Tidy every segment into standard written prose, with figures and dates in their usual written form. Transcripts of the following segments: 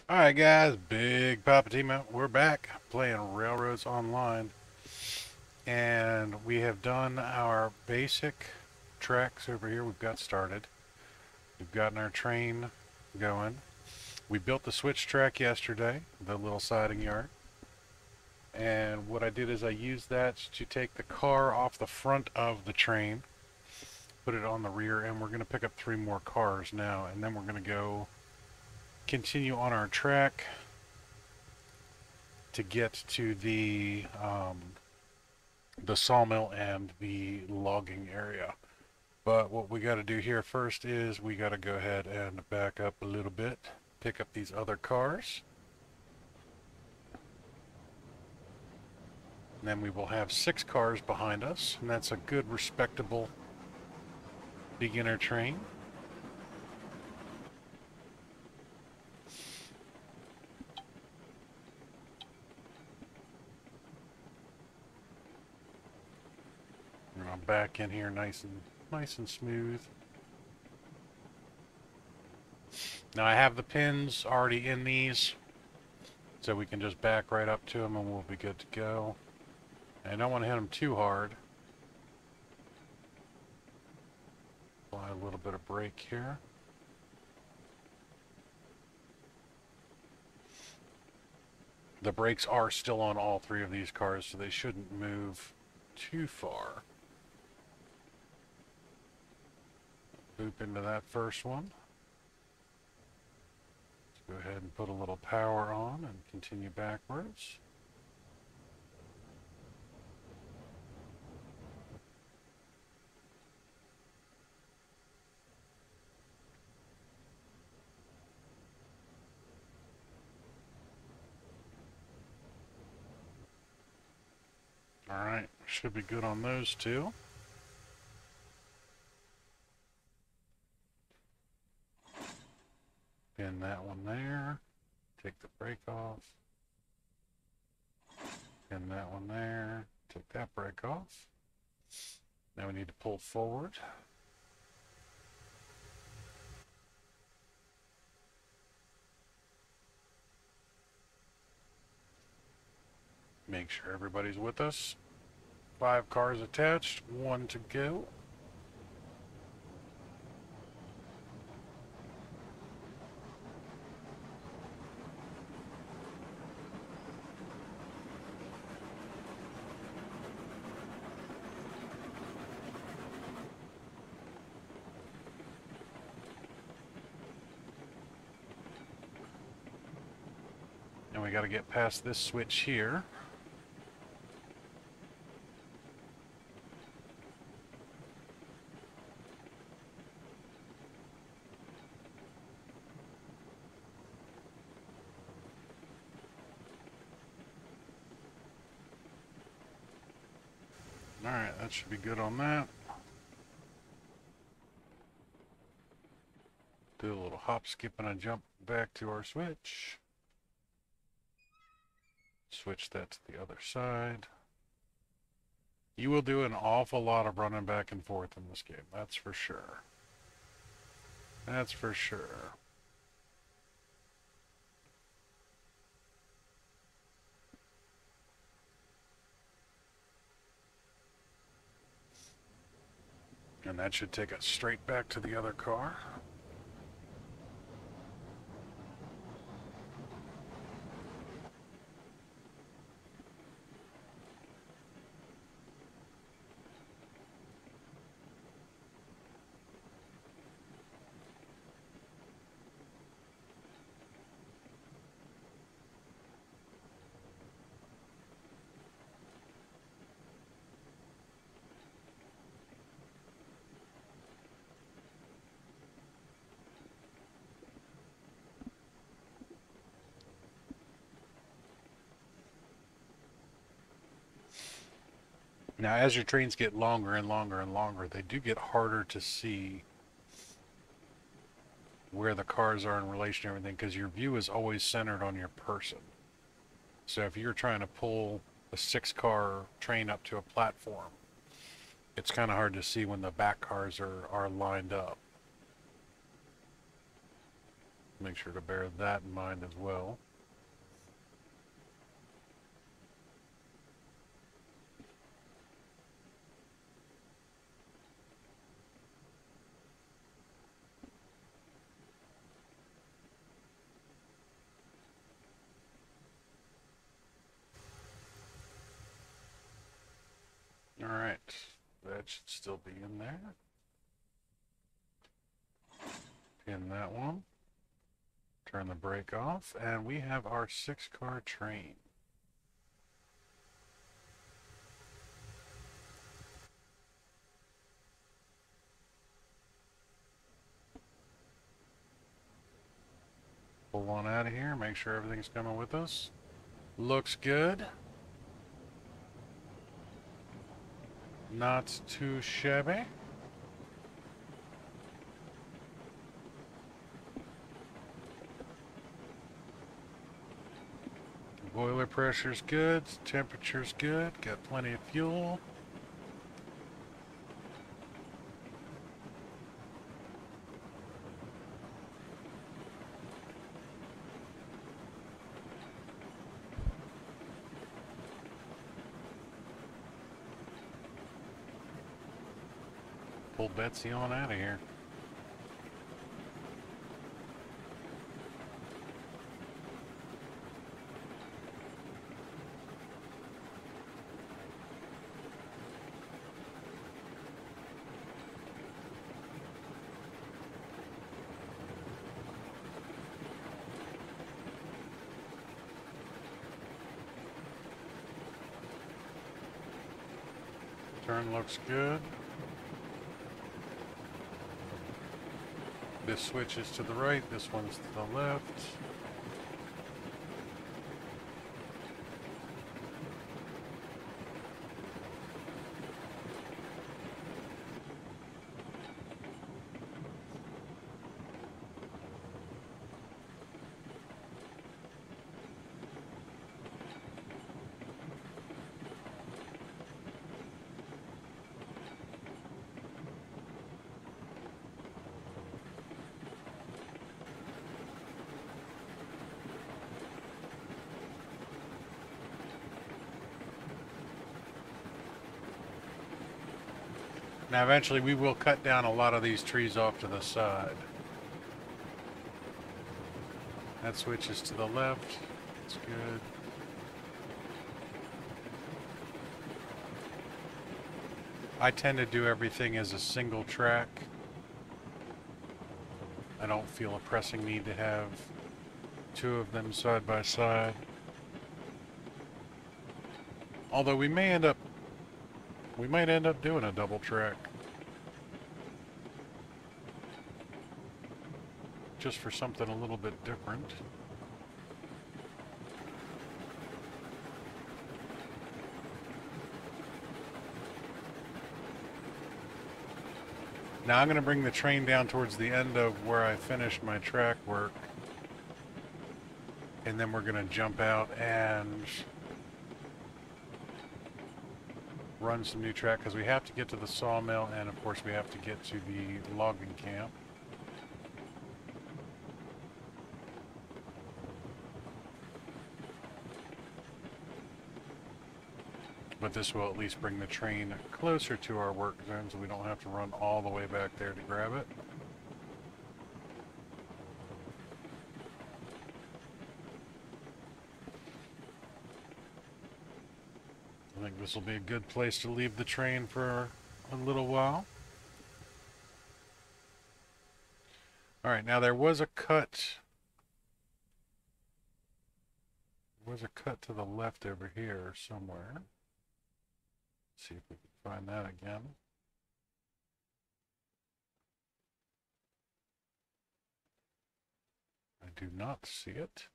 Alright guys, BigPoppaTMo. We're back playing Railroads Online. And we have done our basic tracks over here. We've got started. We've gotten our train going. We built the switch track yesterday, the little siding yard. And what I did is I used that to take the car off the front of the train, put it on the rear, and we're going to pick up 3 more cars now. And then we're going to go continue on our track to get to the sawmill and the logging area. But what we got to do here first is we got to go ahead and back up a little bit, pick up these other cars. And then we will have 6 cars behind us, and that's a good, respectable beginner train. We're going to back in here nice and smooth. Now I have the pins already in these, so we can just back right up to them and we'll be good to go. And I don't want to hit them too hard. Apply a little bit of brake here. The brakes are still on all 3 of these cars, so they shouldn't move too far. Loop into that first one. Let's go ahead and put a little power on and continue backwards. Alright, should be good on those 2. Pin that one there. Take the brake off. Pin that one there. Take that brake off. Now we need to pull forward. Make sure everybody's with us. 5 cars attached, 1 to go. And we got to get past this switch here. Alright, that should be good on that. Do a little hop, skip, and a jump back to our switch. Switch that to the other side. You will do an awful lot of running back and forth in this game, that's for sure. That's for sure. And that should take us straight back to the other car. Now, as your trains get longer and longer and longer, they do get harder to see where the cars are in relation to everything, because your view is always centered on your person. So if you're trying to pull a 6-car train up to a platform, it's kind of hard to see when the back cars are lined up. Make sure to bear that in mind as well. All right, that should still be in there. Pin that one. Turn the brake off, and we have our 6-car train. Pull one out of here, make sure everything's coming with us. Looks good. Not too shabby. Boiler pressure's good, temperature's good, got plenty of fuel. Pull Betsy on out of here. Turn looks good. This switch is to the right, this one's to the left. Now eventually we will cut down a lot of these trees off to the side. That switches to the left. That's good. I tend to do everything as a single track. I don't feel a pressing need to have two of them side by side. Although we might end up doing a double track. Just for something a little bit different. Now I'm going to bring the train down towards the end of where I finished my track work. And then we're going to jump out and run some new track because we have to get to the sawmill and of course we have to get to the logging camp. But this will at least bring the train closer to our work zone so we don't have to run all the way back there to grab it. I think this will be a good place to leave the train for a little while. Alright, now there was a cut. There was a cut to the left over here somewhere. Let's see if we can find that again. I do not see it.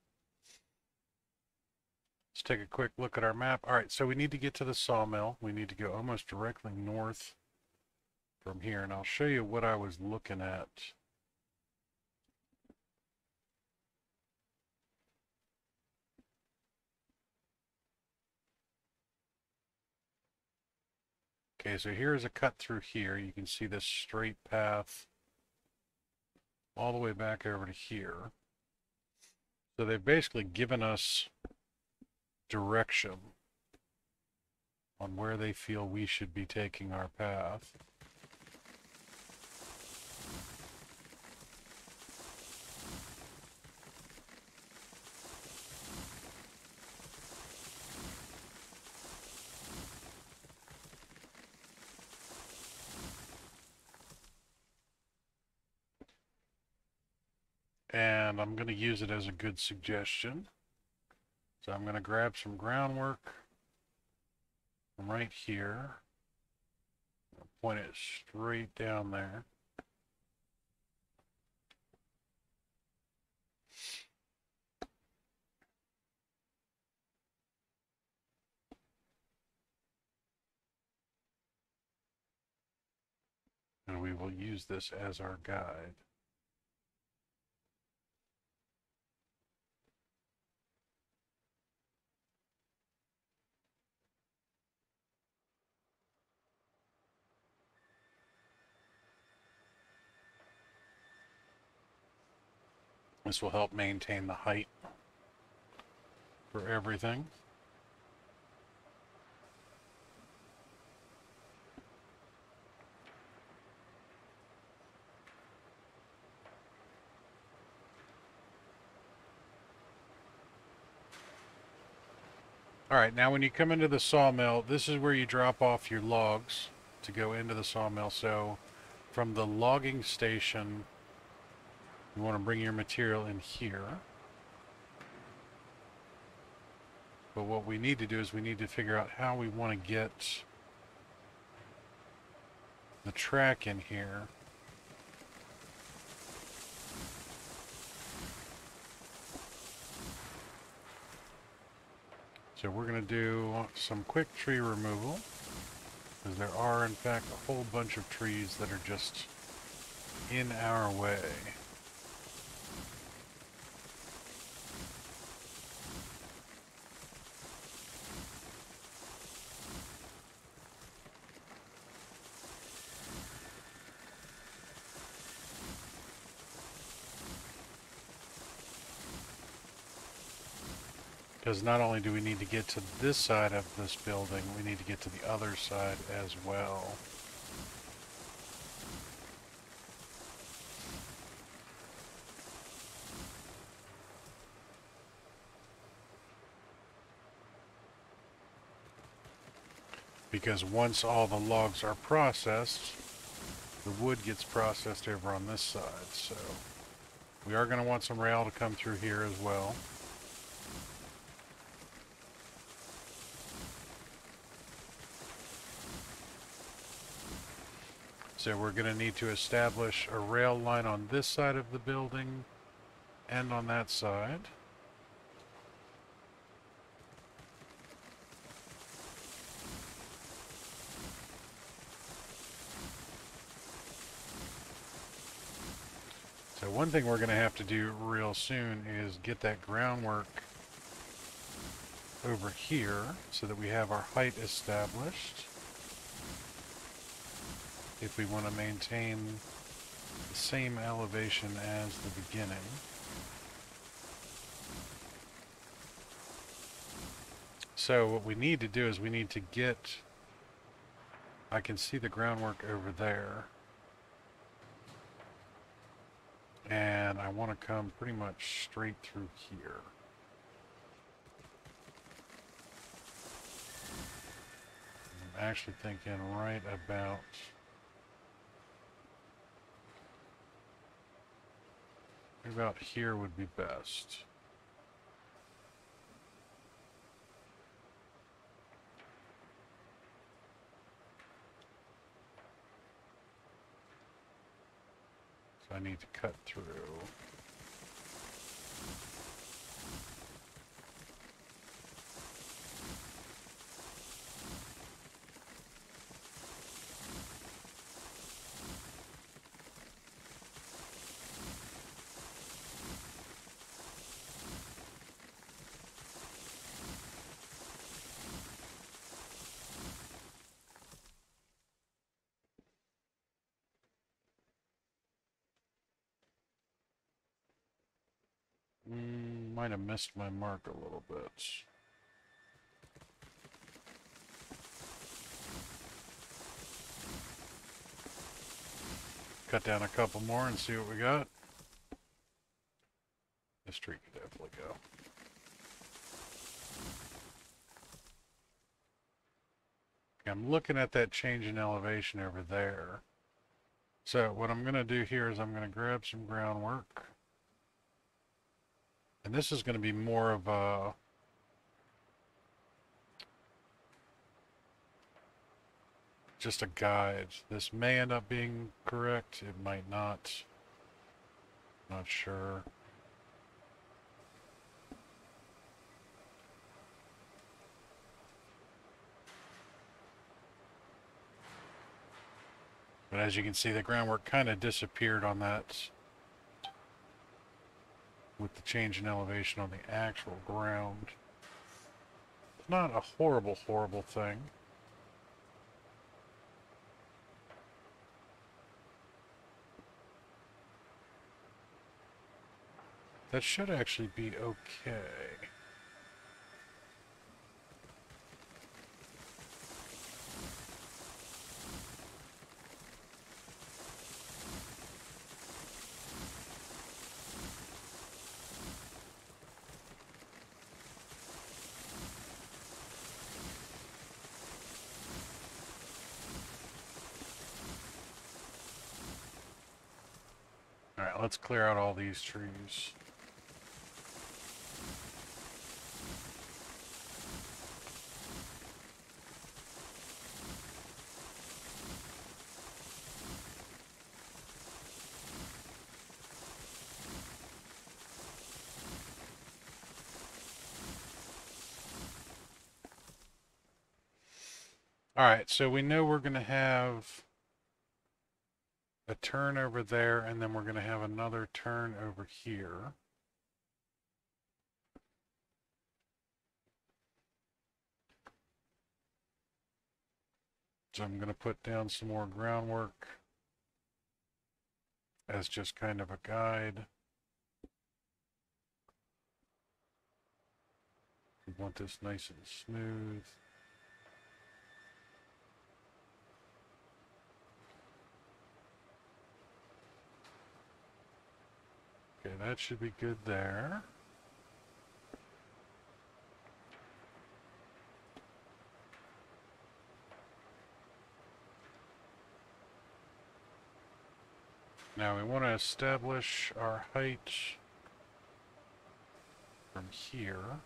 Let's take a quick look at our map. All right, so we need to get to the sawmill. We need to go almost directly north from here, and I'll show you what I was looking at. Okay, so here's a cut through here. You can see this straight path all the way back over to here. So they've basically given us direction on where they feel we should be taking our path. And I'm going to use it as a good suggestion. So I'm going to grab some groundwork from right here. Point it straight down there. And we will use this as our guide. This will help maintain the height for everything. All right, now when you come into the sawmill, this is where you drop off your logs to go into the sawmill. So from the logging station, you want to bring your material in here. But what we need to do is we need to figure out how we want to get the track in here. So we're going to do some quick tree removal, because there are in fact a whole bunch of trees that are just in our way. Because not only do we need to get to this side of this building, we need to get to the other side as well. Because once all the logs are processed, the wood gets processed over on this side. So we are going to want some rail to come through here as well. So we're going to need to establish a rail line on this side of the building and on that side. So one thing we're going to have to do real soon is get that groundwork over here so that we have our height established. If we want to maintain the same elevation as the beginning. So what we need to do is we need to get, I can see the groundwork over there. And I want to come pretty much straight through here. I'm actually thinking right about here would be best. So I need to cut through. might have missed my mark a little bit. Cut down a couple more and see what we got. This tree could definitely go. I'm looking at that change in elevation over there. So what I'm going to do here is I'm going to grab some groundwork. And this is going to be more of a just a guide. This may end up being correct. It might not. Not sure. But as you can see, the groundwork kind of disappeared on that with the change in elevation on the actual ground. It's not a horrible, horrible thing. That should actually be okay. All right, let's clear out all these trees. All right, so we know we're going to have a turn over there, and then we're going to have another turn over here. So I'm going to put down some more groundwork as just kind of a guide. We want this nice and smooth. Okay, that should be good there. Now we want to establish our height from here.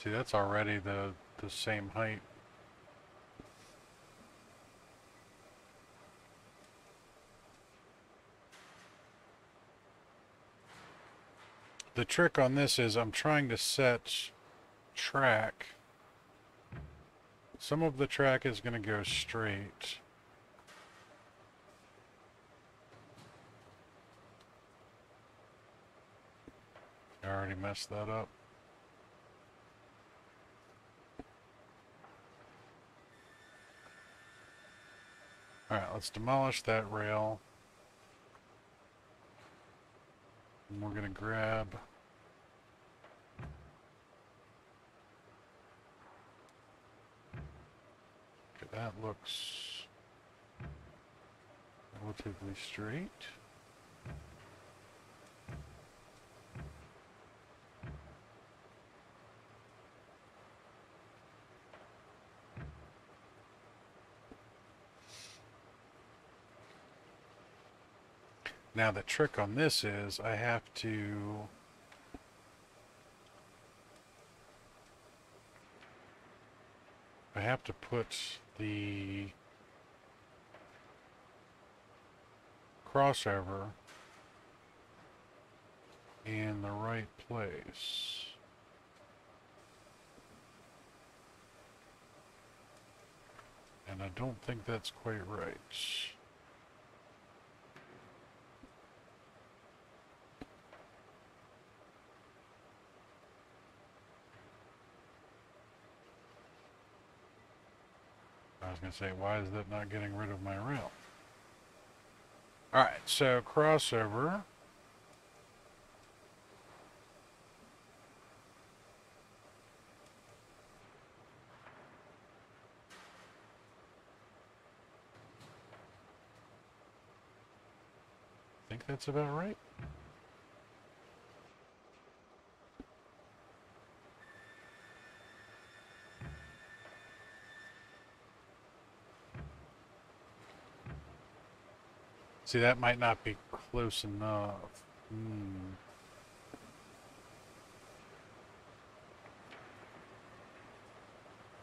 See, that's already the same height. The trick on this is I'm trying to set track. Some of the track is going to go straight. I already messed that up. Alright, let's demolish that rail. And we're going to grab okay, that looks relatively straight. Now the trick on this is I have to put the crossover in the right place. And I don't think that's quite right. I was going to say, why is that not getting rid of my rail? Alright, so crossover. I think that's about right. See, that might not be close enough.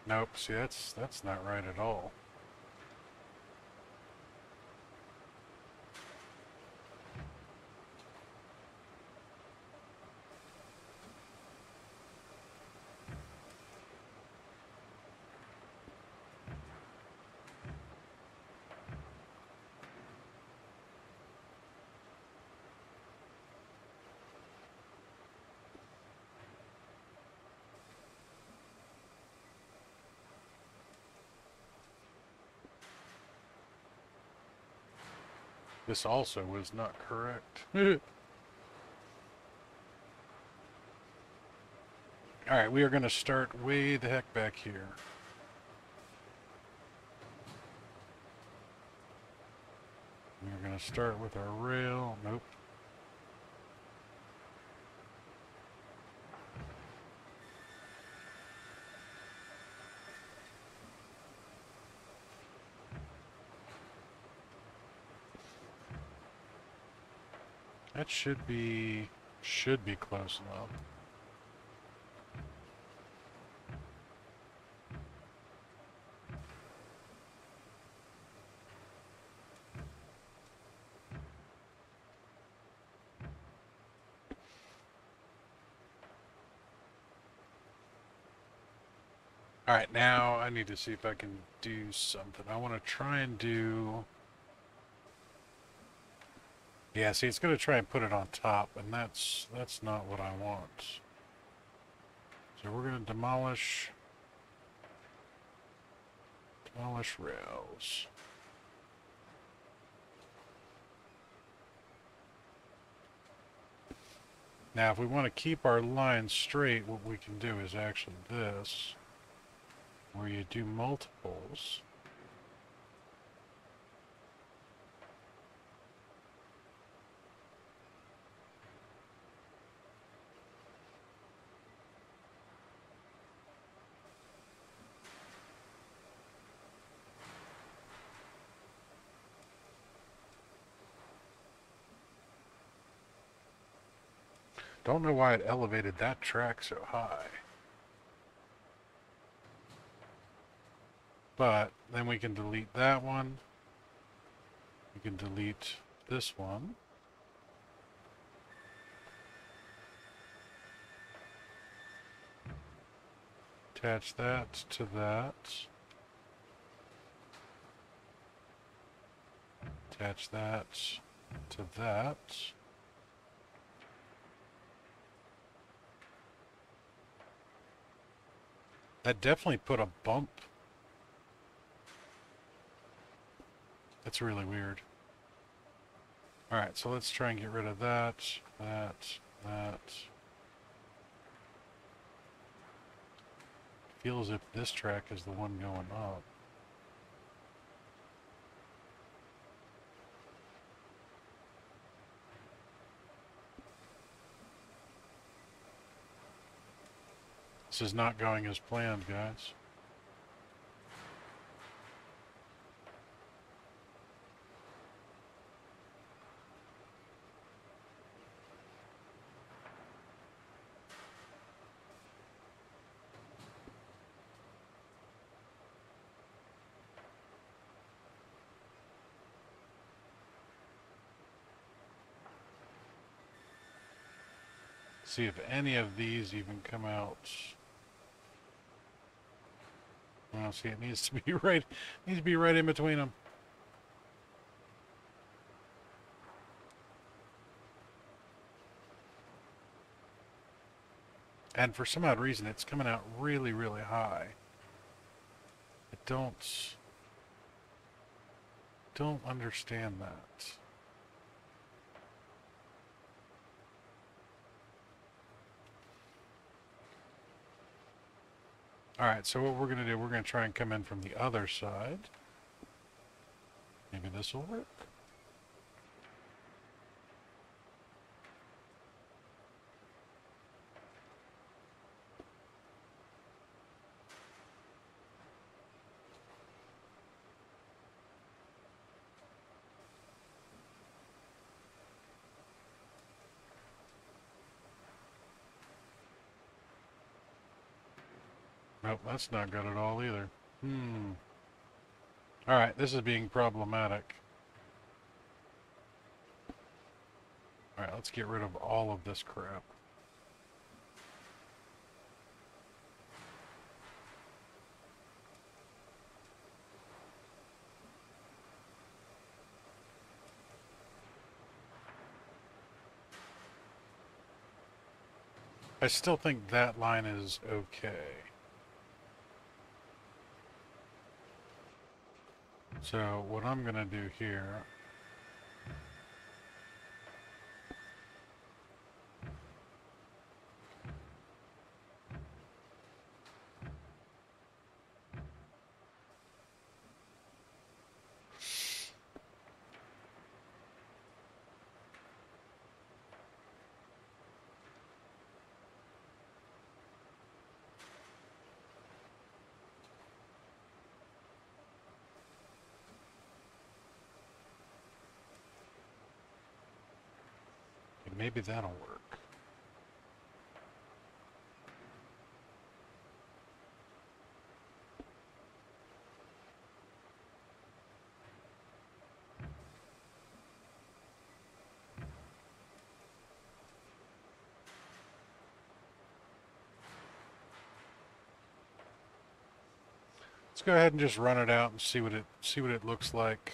Nope, see, that's not right at all. This also was not correct. Alright, we are going to start way the heck back here. We're going to start with our rail. Nope. That should be close enough. Alright, now I need to see if I can do something. I want to try and do... Yeah, see, it's going to try and put it on top, and that's not what I want. So we're going to demolish rails. Now, if we want to keep our line straight, what we can do is actually this, where you do multiples. Don't know why it elevated that track so high. But then we can delete that one. We can delete this one. Attach that to that. Attach that to that. That definitely put a bump. That's really weird. Alright, so let's try and get rid of that. Feels as if this track is the one going up. This is not going as planned, guys. See if any of these even come out. Well, see, it needs to be right in between them. And for some odd reason, it's coming out really, really high. I don't don't understand that. Alright, so what we're going to do, we're going to try and come in from the other side. Maybe this will work. Nope, that's not good at all either. Alright, this is being problematic. Alright, let's get rid of all of this crap. I still think that line is okay. So what I'm going to do here, maybe that'll work. Let's go ahead and just run it out and see what it looks like.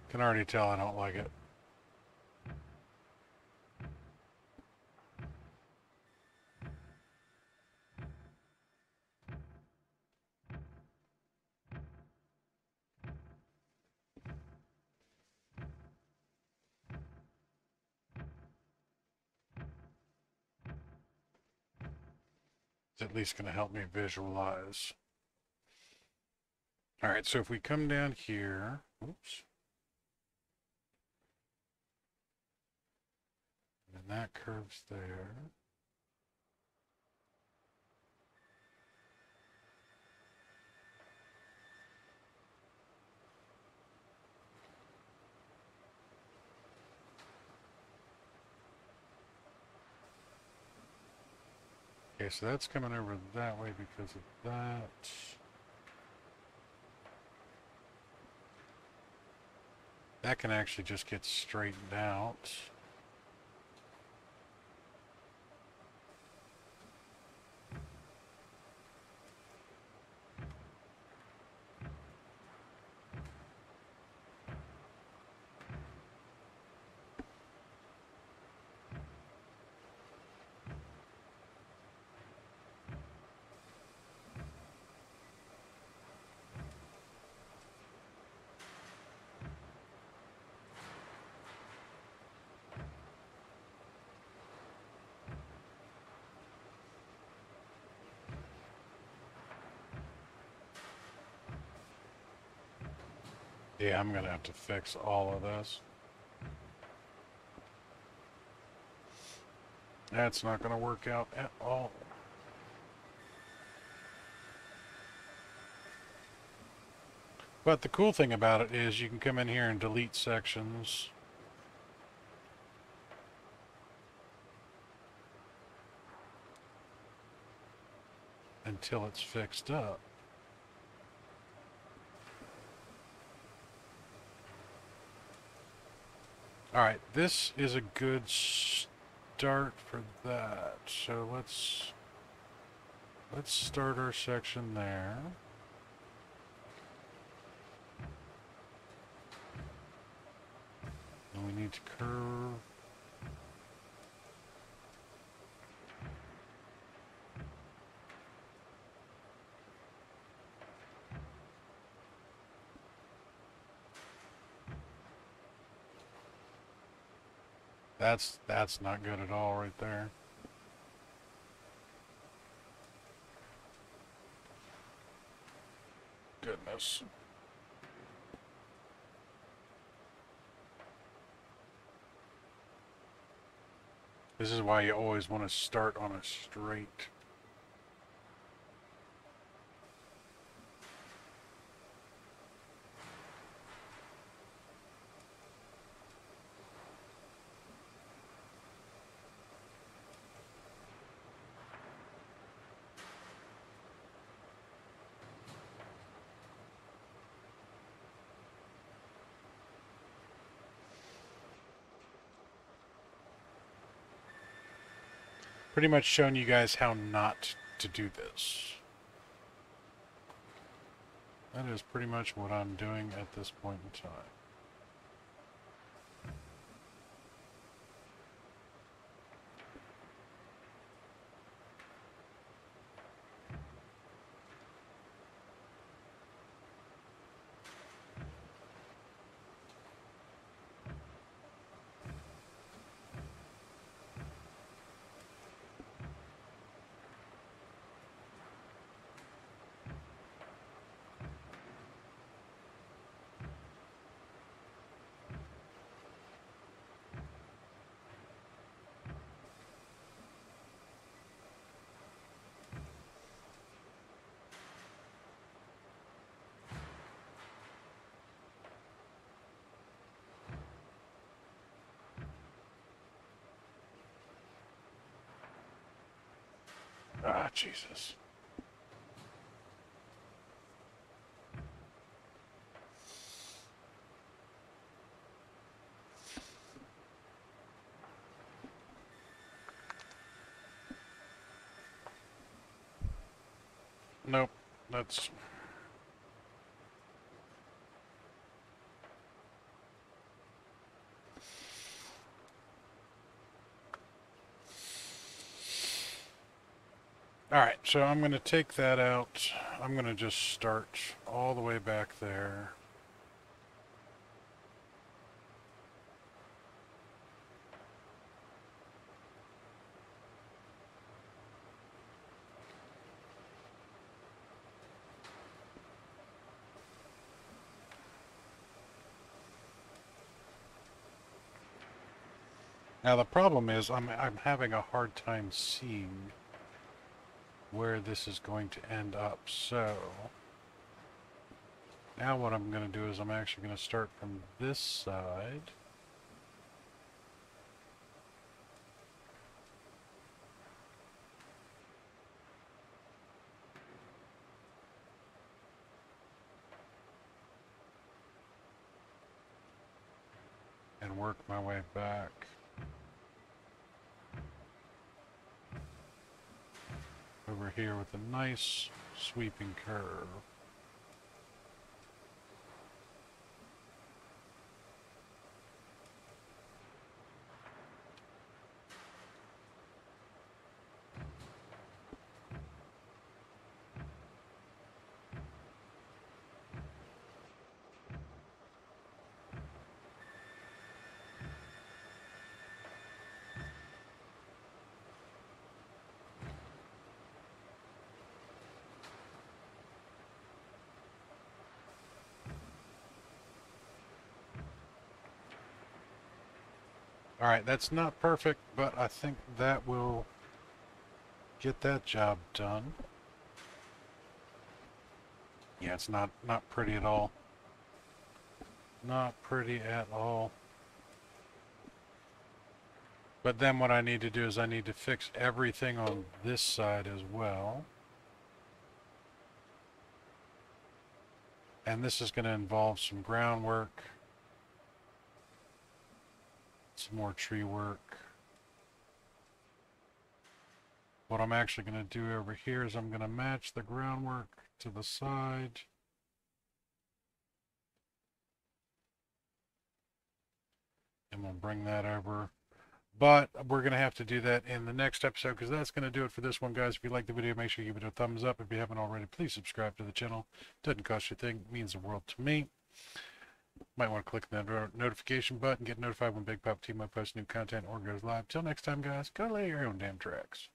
Can already tell I don't like it. It's at least going to help me visualize. All right, so if we come down here, oops, and that curves there. Okay, so that's coming over that way because of that. That can actually just get straightened out. Yeah, I'm gonna have to fix all of this. That's not gonna work out at all. But the cool thing about it is you can come in here and delete sections. Until it's fixed up. Alright, this is a good start for that. So let's start our section there. And we need to curve. That's not good at all right there. Goodness. This is why you always want to start on a straight. Pretty much showing you guys how not to do this. That is pretty much what I'm doing at this point in time. Ah, Jesus. Nope, that's... Alright, so I'm going to take that out. I'm going to just start all the way back there. Now the problem is I'm having a hard time seeing where this is going to end up. So now what I'm going to do is I'm actually going to start from this side. And work my way back. Over here with a nice sweeping curve. Alright, that's not perfect, but I think that will get that job done. Yeah, it's not pretty at all. Not pretty at all. But then what I need to do is I need to fix everything on this side as well. And this is going to involve some groundwork. Some more tree work. What I'm actually going to do over here is I'm going to match the groundwork to the side. And we'll bring that over. But we're going to have to do that in the next episode because that's going to do it for this one, guys. If you like the video, make sure you give it a thumbs up. If you haven't already, please subscribe to the channel. Doesn't cost you a thing. It means the world to me. Might want to click the notification button, get notified when BigPoppaTMo posts new content or goes live. Till next time, guys, go lay your own damn tracks.